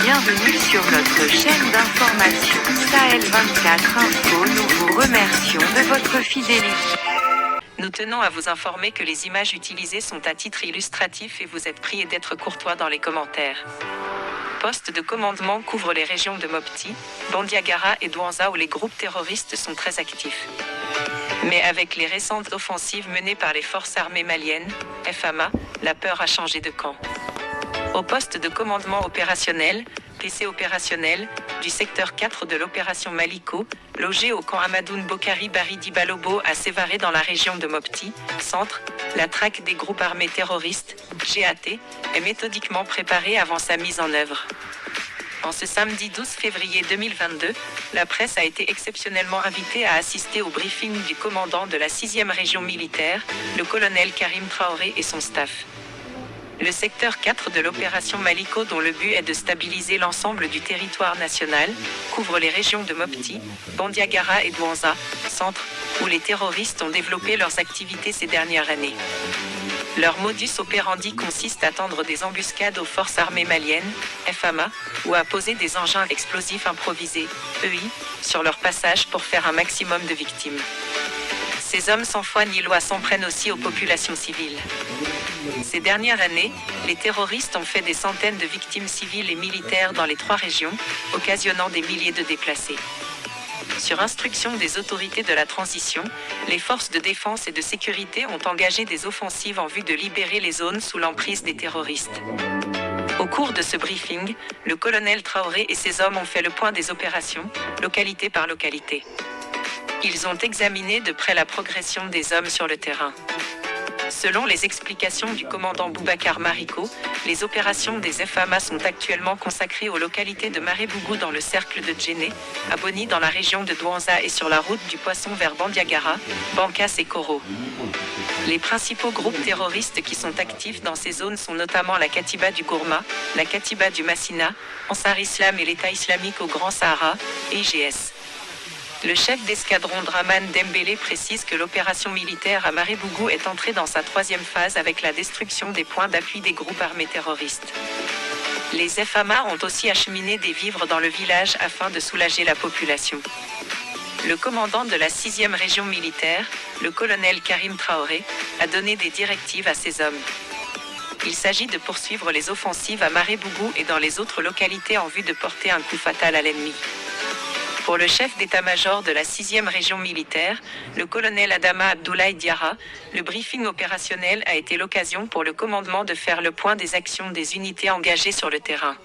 bienvenue sur notre chaîne d'information Sahel 24 Info. Nous vous remercions de votre fidélité. Nous tenons à vous informer que les images utilisées sont à titre illustratif et vous êtes priés d'être courtois dans les commentaires. Poste de commandement couvre les régions de Mopti, Bandiagara et Douanza où les groupes terroristes sont très actifs. Mais avec les récentes offensives menées par les forces armées maliennes, FAMA, la peur a changé de camp. Au poste de commandement opérationnel, PC opérationnel, du secteur 4 de l'opération Maliko, logé au camp Amadoun Bokari Baridi Balobo à Sévaré dans la région de Mopti, centre, la traque des groupes armés terroristes, GAT, est méthodiquement préparée avant sa mise en œuvre. En ce samedi 12 février 2022, la presse a été exceptionnellement invitée à assister au briefing du commandant de la 6e région militaire, le colonel Karim Traoré et son staff. Le secteur 4 de l'opération Maliko, dont le but est de stabiliser l'ensemble du territoire national, couvre les régions de Mopti, Bandiagara et Douanza, centre, où les terroristes ont développé leurs activités ces dernières années. Leur modus operandi consiste à tendre des embuscades aux forces armées maliennes, FAMA, ou à poser des engins explosifs improvisés, EI, sur leur passage pour faire un maximum de victimes. Ces hommes sans foi ni loi s'en prennent aussi aux populations civiles. Ces dernières années, les terroristes ont fait des centaines de victimes civiles et militaires dans les 3 régions, occasionnant des milliers de déplacés. Sur instruction des autorités de la transition, les forces de défense et de sécurité ont engagé des offensives en vue de libérer les zones sous l'emprise des terroristes. Au cours de ce briefing, le colonel Traoré et ses hommes ont fait le point des opérations, localité par localité. Ils ont examiné de près la progression des hommes sur le terrain. Selon les explications du commandant Boubacar Mariko, les opérations des FAMA sont actuellement consacrées aux localités de Marebougou dans le cercle de Djenné, à Boni dans la région de Douanza et sur la route du Poisson vers Bandiagara, Bankas et Koro. Les principaux groupes terroristes qui sont actifs dans ces zones sont notamment la Katiba du Gourma, la Katiba du Massina, Ansar Islam et l'État islamique au Grand Sahara, et IGS. Le chef d'escadron Draman Dembélé précise que l'opération militaire à Marebougou est entrée dans sa 3e phase avec la destruction des points d'appui des groupes armés terroristes. Les FAMA ont aussi acheminé des vivres dans le village afin de soulager la population. Le commandant de la 6e région militaire, le colonel Karim Traoré, a donné des directives à ses hommes. Il s'agit de poursuivre les offensives à Marebougou et dans les autres localités en vue de porter un coup fatal à l'ennemi. Pour le chef d'état-major de la 6e région militaire, le colonel Adama Abdoulaye Diarra, le briefing opérationnel a été l'occasion pour le commandement de faire le point des actions des unités engagées sur le terrain.